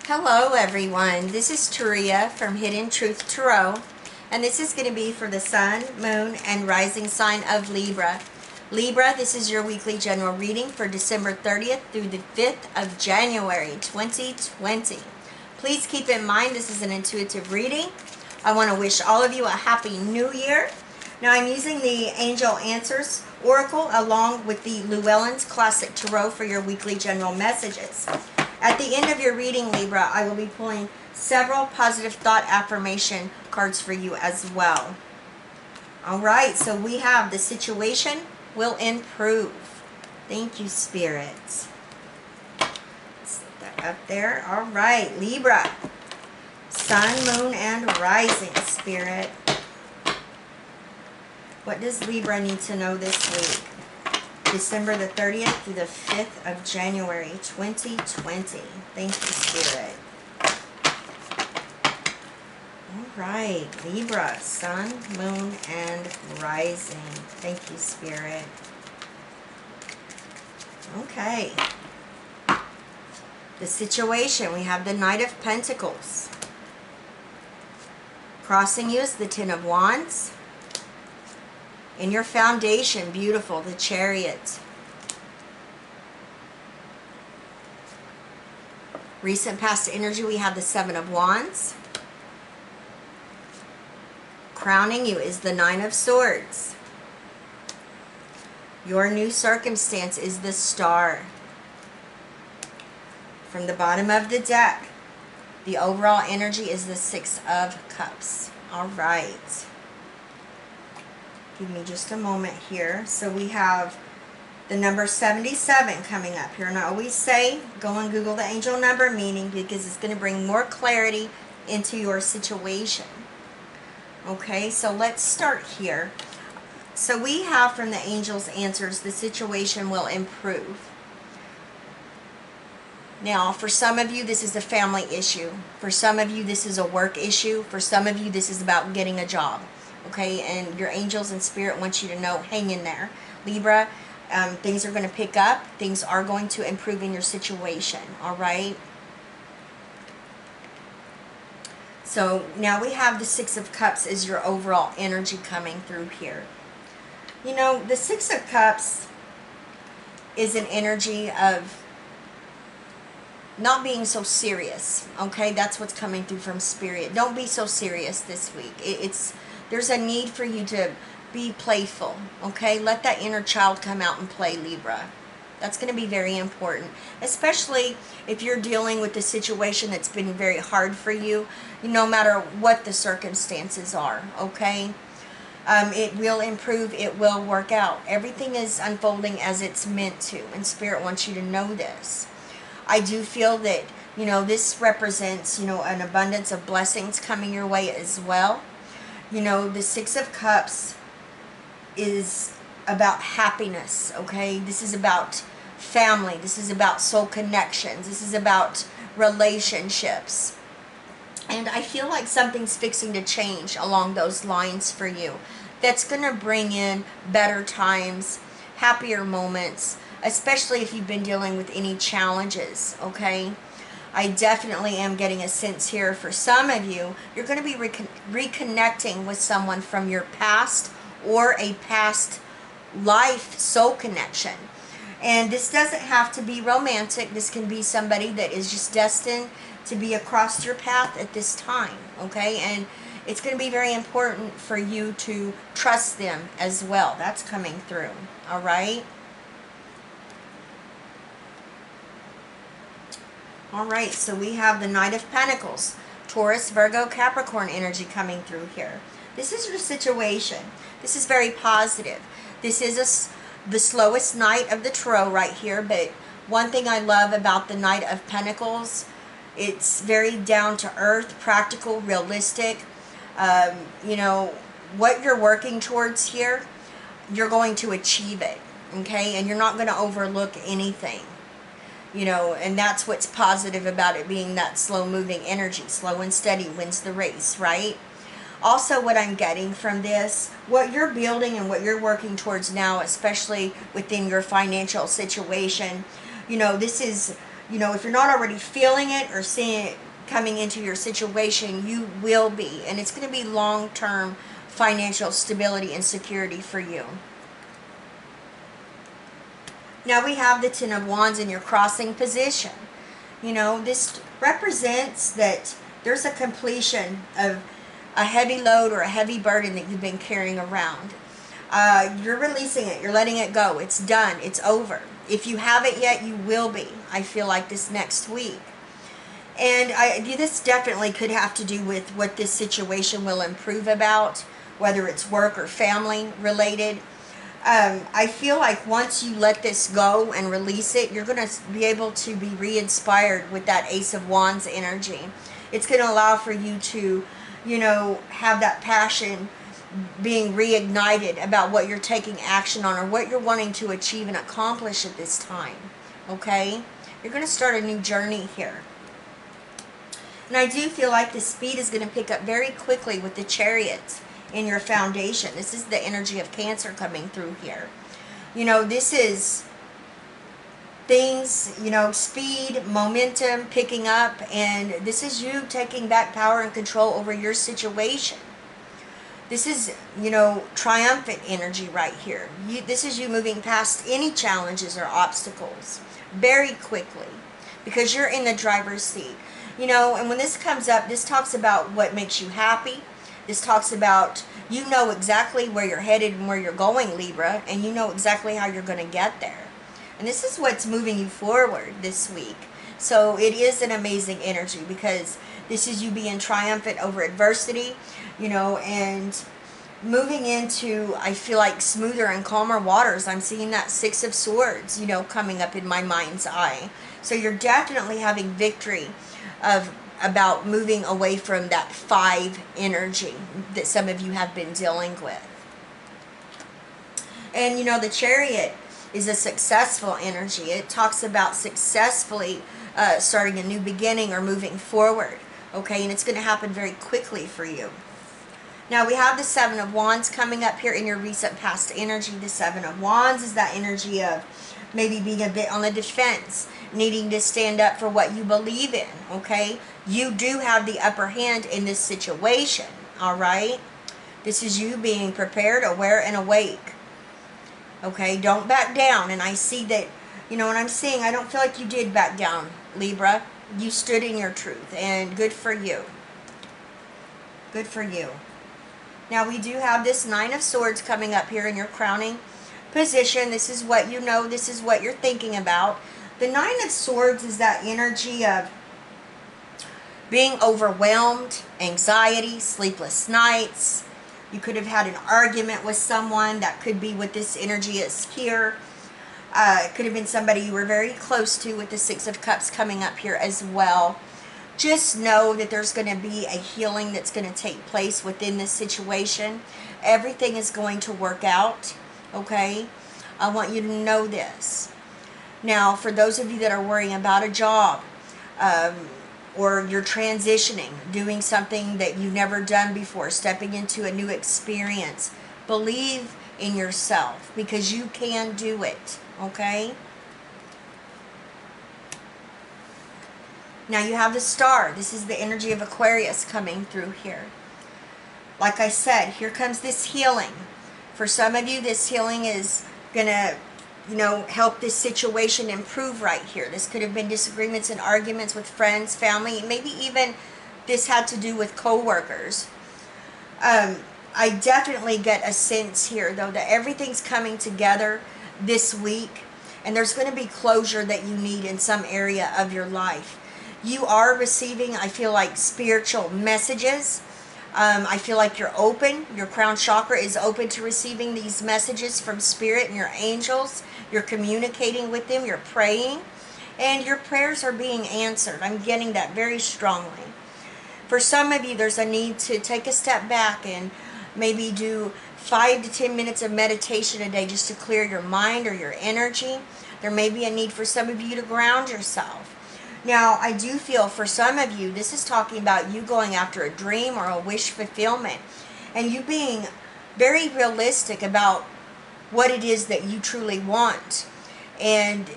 Hello everyone, this is Taria from Hidden Truth Tarot, and this is going to be for the Sun, Moon, and Rising sign of Libra. Libra, this is your weekly general reading for December 30th through the 5th of January 2020. Please keep in mind this is an intuitive reading. I want to wish all of you a happy new year. Now I'm using the Angel Answers Oracle along with the Llewellyn's Classic Tarot for your weekly general messages. At the end of your reading, Libra, I will be pulling several positive thought affirmation cards for you as well. All right, so we have the situation will improve. Thank you, Spirit. Set that up there. All right, Libra. Sun, Moon, and Rising, Spirit. What does Libra need to know this week? December the 30th through the 5th of January 2020. Thank you, Spirit. All right, Libra, Sun, Moon, and Rising. Thank you, Spirit. Okay. The situation, we have the Knight of Pentacles. Crossing you is the Ten of Wands. In your foundation, beautiful, the Chariot. Recent past energy, we have the Seven of Wands. Crowning you is the Nine of Swords. Your new circumstance is the Star. From the bottom of the deck, the overall energy is the Six of Cups. All right. Give me just a moment here. So we have the number 77 coming up here. And I always say, go and Google the angel number meaning because it's going to bring more clarity into your situation. Okay, so let's start here. So we have from the angel's answers, the situation will improve. Now, for some of you, this is a family issue. For some of you, this is a work issue. For some of you, this is about getting a job. Okay, and your angels and spirit want you to know, hang in there. Libra, things are going to pick up. Things are going to improve in your situation. All right. So now we have the Six of Cups as your overall energy coming through here. You know, the Six of Cups is an energy of not being so serious. Okay, that's what's coming through from spirit. Don't be so serious this week. There's a need for you to be playful, okay? Let that inner child come out and play, Libra. That's going to be very important, especially if you're dealing with a situation that's been very hard for you, no matter what the circumstances are, okay? It will improve. It will work out. Everything is unfolding as it's meant to, and Spirit wants you to know this. I do feel that, you know, this represents, you know, an abundance of blessings coming your way as well. You know, the Six of Cups is about happiness, okay? This is about family. This is about soul connections. This is about relationships. And I feel like something's fixing to change along those lines for you. That's going to bring in better times, happier moments, especially if you've been dealing with any challenges, okay? I definitely am getting a sense here for some of you, you're going to be reconnecting with someone from your past or a past life soul connection. And this doesn't have to be romantic. This can be somebody that is just destined to be across your path at this time, okay? And it's going to be very important for you to trust them as well. That's coming through, all right? All right, so we have the Knight of Pentacles, Taurus, Virgo, Capricorn energy coming through here. This is your situation. This is very positive. This is the slowest Knight of the Tarot right here, but one thing I love about the Knight of Pentacles, it's very down to earth, practical, realistic. You know, what you're working towards here, you're going to achieve it, okay? And you're not going to overlook anything. You know, and that's what's positive about it being that slow-moving energy. Slow and steady wins the race, right? Also, what I'm getting from this, what you're building and what you're working towards now, especially within your financial situation, you know, this is You know, if you're not already feeling it or seeing it coming into your situation, you will be. And it's going to be long-term financial stability and security for you. Now we have the Ten of Wands in your crossing position. You know, this represents that there's a completion of a heavy load or a heavy burden that you've been carrying around. You're releasing it. You're letting it go. It's done. It's over. If you haven't yet, you will be. I feel like this next week. And this definitely could have to do with what this situation will improve about, whether it's work or family related. I feel like once you let this go and release it, you're going to be able to be re-inspired with that Ace of Wands energy. It's going to allow for you to, you know, have that passion being reignited about what you're taking action on or what you're wanting to achieve and accomplish at this time. Okay? You're going to start a new journey here. And I do feel like the speed is going to pick up very quickly with the Chariot in your foundation. This is the energy of Cancer coming through here. You know, this is things, you know, speed, momentum picking up, and this is you taking back power and control over your situation. This is, you know, triumphant energy right here. This is you moving past any challenges or obstacles very quickly because you're in the driver's seat. You know, and when this comes up, this talks about what makes you happy. This talks about you know exactly where you're headed and where you're going, Libra, and you know exactly how you're going to get there. And this is what's moving you forward this week. So it is an amazing energy because this is you being triumphant over adversity, you know, and moving into, I feel like, smoother and calmer waters. I'm seeing that Six of Swords, you know, coming up in my mind's eye. So you're definitely having victory about moving away from that 5 energy that some of you have been dealing with. And you know, the Chariot is a successful energy. It talks about successfully starting a new beginning or moving forward. Okay, and it's going to happen very quickly for you. Now we have the Seven of Wands coming up here in your recent past energy. The Seven of Wands is that energy of maybe being a bit on the defense, needing to stand up for what you believe in, okay? You do have the upper hand in this situation, all right? This is you being prepared, aware, and awake, okay? Don't back down. And I see that, you know what I'm seeing, I don't feel like you did back down, Libra. You stood in your truth, and good for you. Good for you. Now we do have this Nine of Swords coming up here in your crowning position. This is what you know. This is what you're thinking about. The Nine of Swords is that energy of being overwhelmed, anxiety, sleepless nights. You could have had an argument with someone. That could be what this energy is here. It could have been somebody you were very close to with the Six of Cups coming up here as well. Just know that there's going to be a healing that's going to take place within this situation. Everything is going to work out, okay? I want you to know this. Now, for those of you that are worrying about a job, or you're transitioning, doing something that you've never done before, stepping into a new experience, believe in yourself because you can do it, okay? Now you have the Star. This is the energy of Aquarius coming through here. Like I said, here comes this healing. For some of you, this healing is going to, you know, help this situation improve right here. This could have been disagreements and arguments with friends, family. Maybe even this had to do with co-workers. I definitely get a sense here, though, that everything's coming together this week. And there's going to be closure that you need in some area of your life. You are receiving, I feel like, spiritual messages. I feel like you're open. Your crown chakra is open to receiving these messages from Spirit and your angels. You're communicating with them. You're praying. And your prayers are being answered. I'm getting that very strongly. For some of you, there's a need to take a step back and maybe do 5 to 10 minutes of meditation a day just to clear your mind or your energy. There may be a need for some of you to ground yourself. Now, I do feel for some of you, this is talking about you going after a dream or a wish fulfillment and you being very realistic about what it is that you truly want. And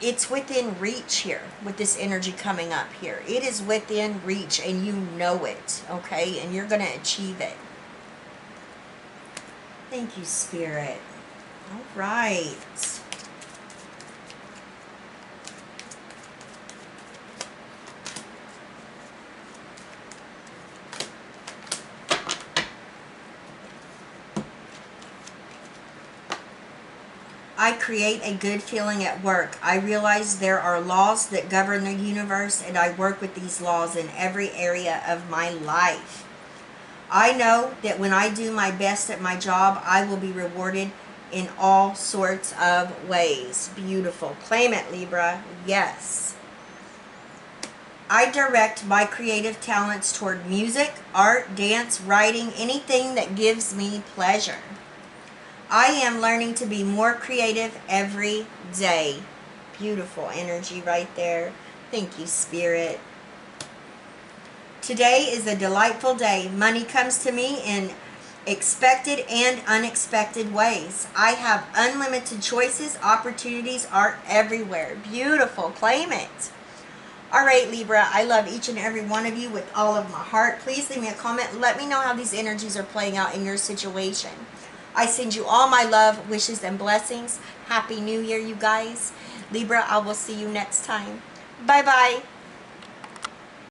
it's within reach here with this energy coming up here. It is within reach, and you know it, okay? And you're going to achieve it. Thank you, Spirit. All right. I create a good feeling at work. I realize there are laws that govern the universe, and I work with these laws in every area of my life. I know that when I do my best at my job, I will be rewarded in all sorts of ways. Beautiful. Claim it, Libra. Yes. I direct my creative talents toward music, art, dance, writing, anything that gives me pleasure. I am learning to be more creative every day. Beautiful energy right there. Thank you, Spirit. Today is a delightful day. Money comes to me in expected and unexpected ways. I have unlimited choices. Opportunities are everywhere. Beautiful. Claim it. All right, Libra, I love each and every one of you with all of my heart. Please leave me a comment. Let me know how these energies are playing out in your situation. I send you all my love, wishes, and blessings. Happy New Year, you guys. Libra, I will see you next time. Bye-bye.